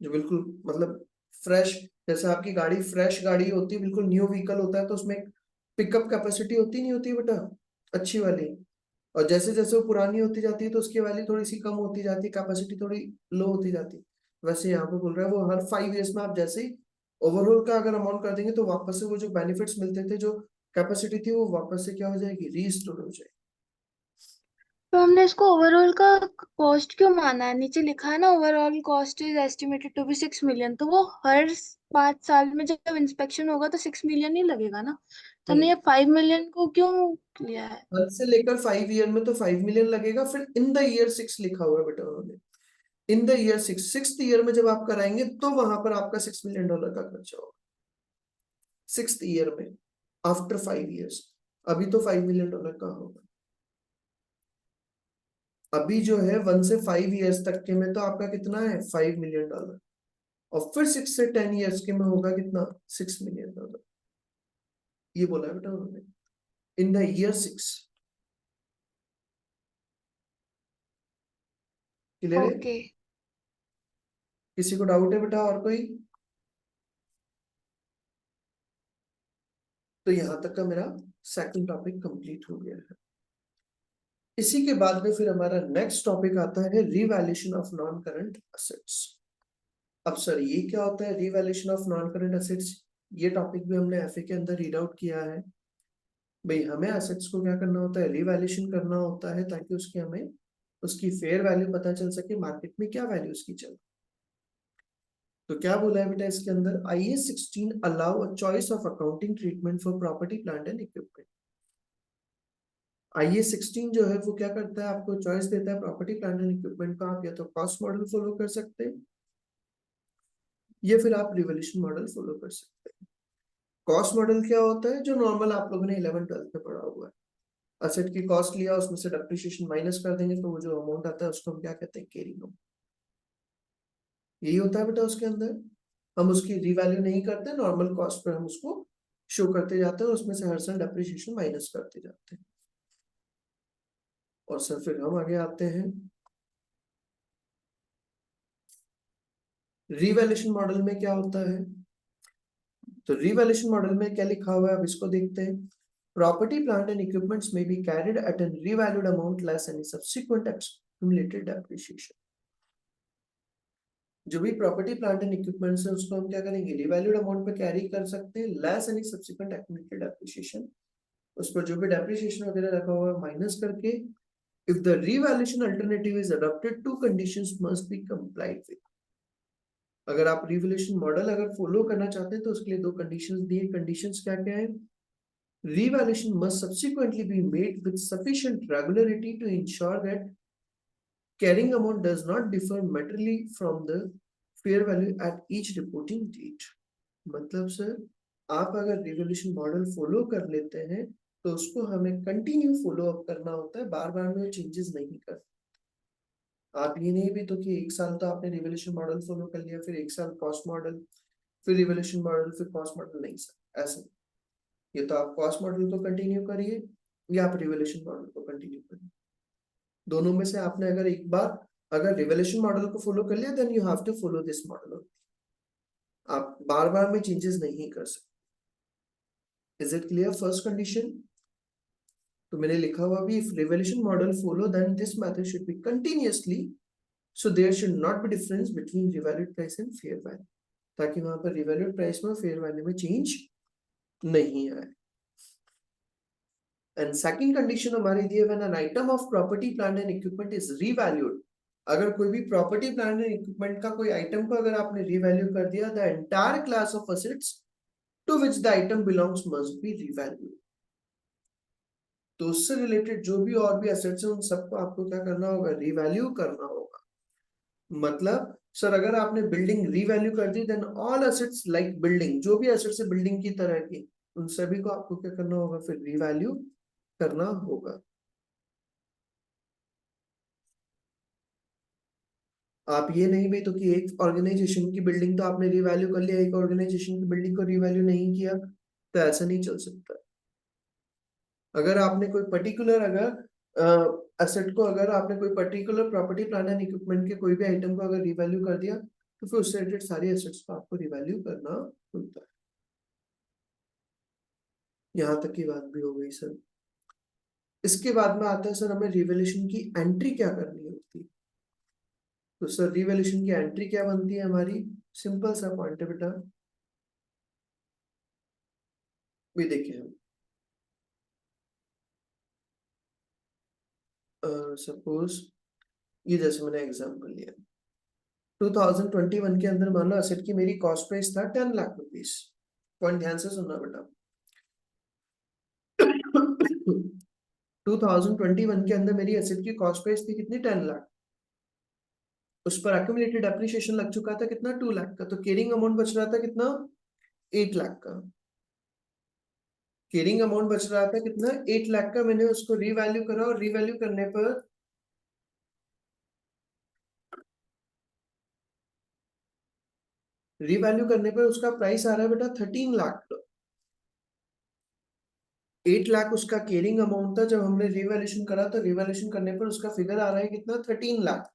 Speaker 1: जो बिल्कुल मतलब फ्रेश। जैसे आपकी गाड़ी फ्रेश गाड़ी होती है, बिल्कुल न्यू व्हीकल होता है, तो उसमें पिकअप कैपेसिटी होती नहीं होती बेटा, अच्छी वाली। और जैसे जैसे वो पुरानी होती जाती है तो उसकी वैल्यू थोड़ी सी कम होती जाती है, कैपेसिटी थोड़ी लो होती जाती है। वैसे यहाँ पे बोल रहा है वो हर 5 इयर्स में आप जैसे ही ओवरऑल का अगर अमाउंट कर देंगे, तो वापस से वो जो बेनिफिट्स मिलते थे, जो कैपेसिटी थी, वो वापस से क्या हो जाएगी, रीस्टोर हो जाएगी।
Speaker 4: तो हमने इसको ओवरऑल का कॉस्ट क्यों माना है? नीचे लिखा है ना overhaul cost is estimated to be 6 million, तो वो हर 5 साल में जब इंस्पेक्शन होगा तो 6 मिलियन ही लगेगा ना। तो हमने
Speaker 1: नहीं,
Speaker 4: ये 5 मिलियन को क्यों लिया है?
Speaker 1: 1 से लेकर 5 ईयर में तो 5 मिलियन लगेगा, फिर इन द ईयर 6 लिखा हुआ है बेटा उन्होंने। In the year 6, 6th year में जब आप कराएंगे तो वहां पर आपका $6 मिलियन का खर्चा होगा 6th ईयर में, आफ्टर 5 इयर्स। अभी तो $5 मिलियन का होगा। अभी जो है 1 से 5 ईयर्स तक के में तो आपका कितना है $5 मिलियन, और फिर 6 से 10 ईयर्स के में होगा कितना $6 मिलियन। ये बोला है बेटा उन्होंने इन द ईयर 6। क्लियर है?
Speaker 4: ओके।
Speaker 1: किसी को डाउट है बेटा और कोई? तो यहां तक का मेरा सेकंड टॉपिक कंप्लीट हो गया है। इसी के बाद में फिर हमारा नेक्स्ट टॉपिक आता है revaluation of non current assets. अब सर ये क्या होता है revaluation of non current assets? ये टॉपिक भी हमने एफए के अंदर रीड आउट किया है। भाई हमें असेट्स को क्या करना होता है रिवैल्यूएशन करना होता है, ताकि उसकी हमें उसकी फेयर वैल्यू पता चल सके, मार्केट में क्या वैल्यू उसकी चल। तो क्या बोला है बेटा इसके अंदर, IAS 16 allow a choice of accounting treatment for property plant and equipment. IAS 16 जो है वो क्या करता है, आपको चॉइस देता है प्रॉपर्टी प्लांट एंड इक्विपमेंट का। आप या तो कॉस्ट मॉडल फॉलो कर सकते हैं या फिर आप रिवैल्यूएशन मॉडल फॉलो कर सकते हैं। कॉस्ट मॉडल क्या होता है, जो नॉर्मल आप लोगों ने 11th-12th में पढ़ा हुआ है। असेट की कॉस्ट लिया, उसमें से डेप्रिसिएशन माइनस कर देंगे, तो वो जो अमाउंट आता है उसको हम क्या कहते हैं कैरिंग अमाउंट। यही होता है बेटा उसके अंदर। हम उसकी रिवैल्यू नहीं करते, नॉर्मल कॉस्ट पर हम उसको शो करते जाते हैं और उसमें से हर साल डेप्रिसिएशन माइनस करते जाते हैं। और सर फिर हम आगे आते हैं रिवैल्यूएशन मॉडल में क्या होता है। तो रिवैल्यूएशन मॉडल में क्या लिखा हुआ है, अब इसको देखते हैं। प्रॉपर्टी प्लांट एंड इक्विपमेंट्स में be carried at an revalued amount less any subsequent accumulated depreciation. जो भी प्रॉपर्टी प्लांट एंड इक्विपमेंट्स है उसको हम क्या करेंगे रिवैल्यूड अमाउंट पे कैरी कर सकते हैं, less any subsequent accumulated depreciation. उस पर जो भी डेप्रिसिएशन वगैरह रखा हुआ है माइनस करके। If the revaluation alternative is adopted, to conditions must be complied with. अगर आप रिवैल्यूएशन मॉडल अगर फॉलो करना चाहते हैं तो उसके लिए 2 कंडीशंस दिए। कंडीशंस क्या क्या है, revaluation must subsequently be made with sufficient regularity to ensure that carrying amount does not differ materially from the fair value at each reporting date। मतलब सर आप अगर रिवोल्यूशन मॉडल फॉलो कर लेते हैं तो उसको हमें कंटिन्यू फॉलो अप करना होता है, बार बार में चेंजेस नहीं कर। आप ये नहीं भी तो कि 1 साल तो आपने रिवोल्यूशन मॉडल फॉलो कर लिया, फिर 1 साल कॉस्ट मॉडल, फिर रिवोल्यूशन मॉडल, फिर कॉस्ट मॉडल, नहीं सर ऐसा। ये तो आप कॉस्ट मॉडल को कंटिन्यू करिए या आप रिवोल्यूशन मॉडल को कंटिन्यू करिए। दोनों में से आपने अगर एक बार अगर रिवोल्यूशन मॉडल को फॉलो कर लिया, then you have to follow this model. आप बार बार में चेंजेस नहीं कर सकते। Is it clear first condition? तो मैंने लिखा हुआ भी, if revaluation model follow then this method should be continuously, so there should not be difference between revalued price and fair value, ताकि वहां पर रिवैल्यूड प्राइस में फेयर वैल्यू में चेंज नहीं आए। एंड सेकंड कंडीशन हमारी दी है, when an item of property plant and equipment is revalued. अगर कोई भी प्रॉपर्टी प्लांट एंड इक्विपमेंट का कोई आइटम को अगर आपने रीवैल्यू कर दिया, the entire class of assets to which the item belongs must be revalued. तो उससे रिलेटेड जो भी और भी असेट्स हैं उन सबको आपको क्या करना होगा, रीवैल्यू करना होगा। मतलब सर अगर आपने बिल्डिंग रीवैल्यू कर दी, then all assets like building, जो भी असेट्स है बिल्डिंग की तरह की, उन सभी को आपको क्या करना होगा फिर रीवैल्यू करना होगा। आप ये नहीं भी तो कि एक ऑर्गेनाइजेशन की बिल्डिंग तो आपने रिवैल्यू कर लिया, एक ऑर्गेनाइजेशन की बिल्डिंग को रिवैल्यू नहीं किया, तो ऐसा नहीं चल सकता। अगर आपने कोई पर्टिकुलर अगर एसेट को, अगर आपने कोई particular property plant and equipment के कोई भी आइटम को अगर रिवैल्यू कर दिया, तो फिर उससे रिलेटेड सारी एसेट्स को आपको रिवैल्यू करना होता है। यहाँ तक की बात भी हो गई सर। इसके बाद में आता है सर हमें रिवैल्यूएशन की एंट्री क्या करनी होती है। तो सर रिवैल्यूएशन की एंट्री क्या बनती है हमारी, सिंपल सा पॉइंट है बेटा। भी देखिए हम सपोज ये जैसे मैंने एग्जांपल लिया, 2021 के अंदर मान लो एसेट की मेरी कॉस्ट प्राइस था 10 लाख रुपीस। पॉइंट ध्यान से सुनना बेटा। 2021 के अंदर मेरी एसेट की कॉस्ट प्राइस थी कितनी, 10 लाख। उस पर एक्यूमुलेटेड डेप्रिसिएशन लग चुका था कितना, 2 लाख का। तो केयरिंग अमाउंट बच रहा था कितना, 8 लाख का। केयरिंग अमाउंट बच रहा था कितना, 8 लाख का। मैंने उसको रीवैल्यू करा और रीवैल्यू करने पर रीवैल्यू करने पर उसका प्राइस आ रहा है बेटा 13 लाख। 8 लाख उसका केयरिंग अमाउंट था जब हमने रिवैल्यूएशन करा, तो रिवैल्यूएशन करने पर उसका फिगर आ रहा है कितना, 13 लाख।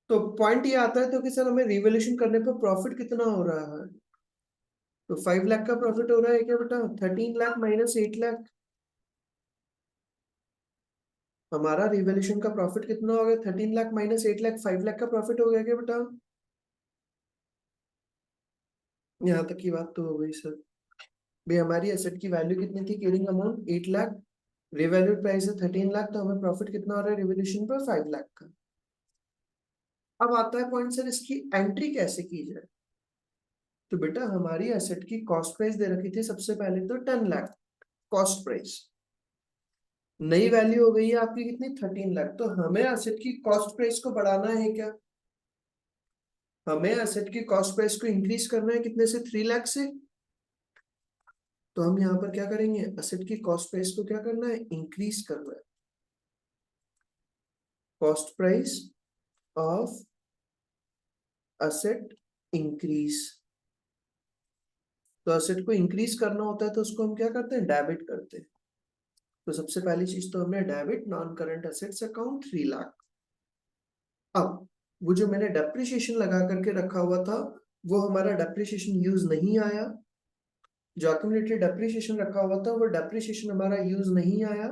Speaker 1: तो पॉइंट ये आता है तो कि सर हमें रिवैल्यूएशन करने पर प्रॉफिट कितना हो रहा है, तो 5 लाख का प्रॉफिट हो रहा है क्या बेटा, 13 लाख माइनस 8 लाख। हमारा रिवैल्यूएशन का प्रॉफिट कितना हो गया, 13 लाख माइनस 8 लाख, 5 लाख का प्रॉफिट हो गया क्या बेटा। यहाँ तक की बात तो हो गई सर। भाई हमारी एसेट की वैल्यू कितनी थी, caring amount 8 lakh, revalued price है 13 लाख, तो हमें प्रॉफिट कितना हो रहा है रिवैल्यूएशन पर, 5 लाख का। अब आता है पॉइंट सर इसकी एंट्री कैसे की जाए। तो बेटा हमारी एसेट की कॉस्ट प्राइस दे रखी थी सबसे पहले तो 10 लाख कॉस्ट प्राइस, नई वैल्यू हो गई है आपकी कितनी, 13 लाख। तो हमें एसेट की कॉस्ट प्राइस को बढ़ाना है क्या, हमें एसेट की कॉस्ट प्राइस को इंक्रीज करना है कितने से, 3 लाख से। तो हम यहाँ पर क्या करेंगे, एसेट की कॉस्ट प्राइस को क्या करना है, इंक्रीज करना है। Cost price of asset increase, तो एसेट को इंक्रीज करना होता है तो उसको हम क्या करते हैं, डेबिट करते हैं। तो सबसे पहली चीज तो हमने debit non current assets account 3 lakh. अब वो जो मैंने डेप्रिसिएशन लगा करके रखा हुआ था, वो हमारा डेप्रिसिएशन यूज नहीं आया, जो एक्यूमुलेटेड डेप्रिसिएशन रखा हुआ था वो डेप्रिसिएशन हमारा यूज नहीं आया,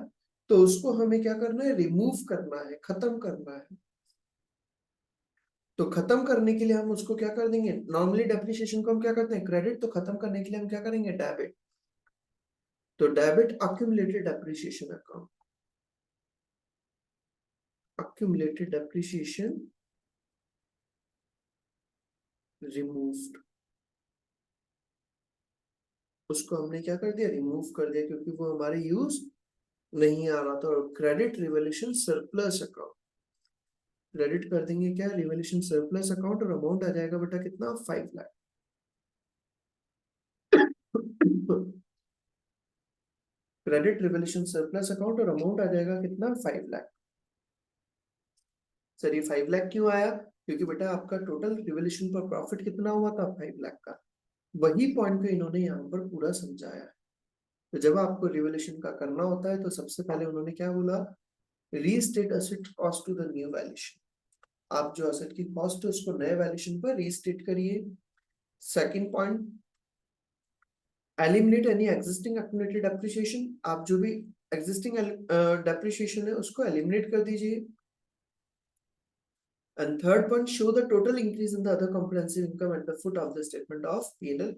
Speaker 1: तो उसको हमें क्या करना है, रिमूव करना है, खत्म करना है। तो खत्म करने के लिए हम उसको क्या कर देंगे, नॉर्मली डेप्रिसिएशन को हम क्या करते हैं, क्रेडिट, तो खत्म करने के लिए हम क्या करेंगे, डेबिट। तो debit accumulated depreciation account, accumulated depreciation removed, उसको हमने क्या कर दिया, रिमूव कर दिया, क्योंकि वो हमारे यूज नहीं आ रहा था। और credit revolution surplus account, credit कर देंगे क्या, रिवॉल्यूशन सरप्लस अकाउंट, और अमाउंट आ जाएगा बेटा कितना, 5 lakh. Credit revolution surplus account और अमाउंट आ जाएगा कितना, 5 लाख। सर ये 5 लाख क्यों आया, क्योंकि बेटा आपका टोटल रिवॉल्यूशन पर प्रॉफिट कितना हुआ था, 5 लाख का। वही पॉइंट को इन्होंने यहाँ पर पूरा समझाया है। तो जब आपको रिवॉल्यूशन का करना होता है तो सबसे पहले उन्होंने क्या बोला, restate asset cost to the new valuation, आप जो एसेट की कॉस्ट है उसको नए वैल्यूएशन पर रीस्टेट करिए। Second point, eliminate any existing accumulated depreciation, आप जो भी एग्जिस्टिंग डेप्रिसिएशन है उसको एलिमिनेट कर दीजिए। And third point, show the total increase in the other comprehensive income at the foot of the statement of P&L,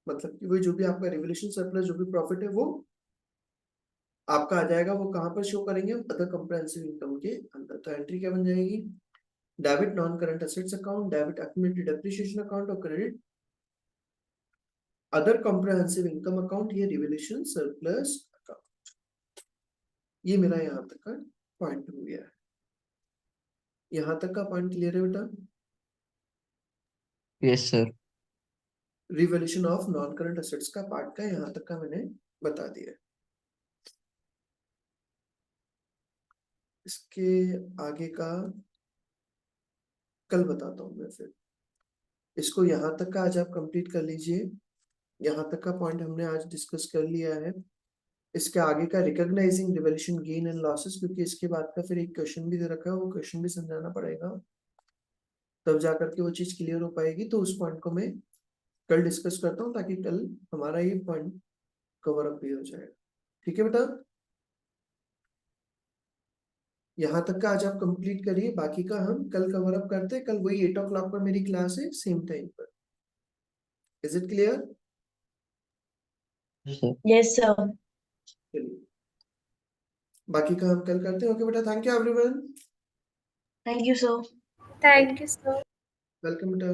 Speaker 1: मतलब कि वो जो भी आपका रिवॉल्यूशन सरप्लस जो भी प्रॉफिट है वो आपका आ जाएगा, वो कहां पर शो करेंगे, अदर कॉम्प्रिहेंसिव इनकम के अंदर। तो एंट्री क्या बन जाएगी, debit non current assets account, debit accumulated depreciation account, और credit other comprehensive income account, ये रिवॉल्यूशन सरप्लस अकाउंट। ये मेरा यहाँ तक का पॉइंट हो गया है। यहाँ तक का पॉइंट क्लियर है बेटा,
Speaker 5: yes sir.
Speaker 1: Revolution of non current assets का पार्ट का यहाँ तक का मैंने बता दिया। इसके आगे का कल बताता हूँ मैं फिर। इसको यहाँ तक का आज आप कंप्लीट कर लीजिए, यहाँ तक का पॉइंट हमने आज डिस्कस कर लिया है। इसके आगे का recognising revolution gain and losses, क्योंकि इसके बाद का फिर एक क्वेश्चन भी दे रखा है, वो क्वेश्चन भी समझाना पड़ेगा, तब जाकर के वो चीज क्लियर हो पाएगी। तो उस पॉइंट को मैं कल डिस्कस करता हूँ ताकि कल हमारा ये पॉइंट कवर अप भी हो जाएगा। ठीक है बेटा, यहाँ तक का आज आप कंप्लीट करिए, बाकी का हम कल कवर अप करते हैं। कल वही 8 o'clock पर मेरी क्लास है, सेम टाइम पर। Is it clear?
Speaker 3: Yes sir.
Speaker 1: चलिए बाकी का हम कल करते हैं। ओके बेटा, thank you everyone.
Speaker 3: Thank you sir.
Speaker 2: Thank you, sir.
Speaker 1: Welcome बेटा।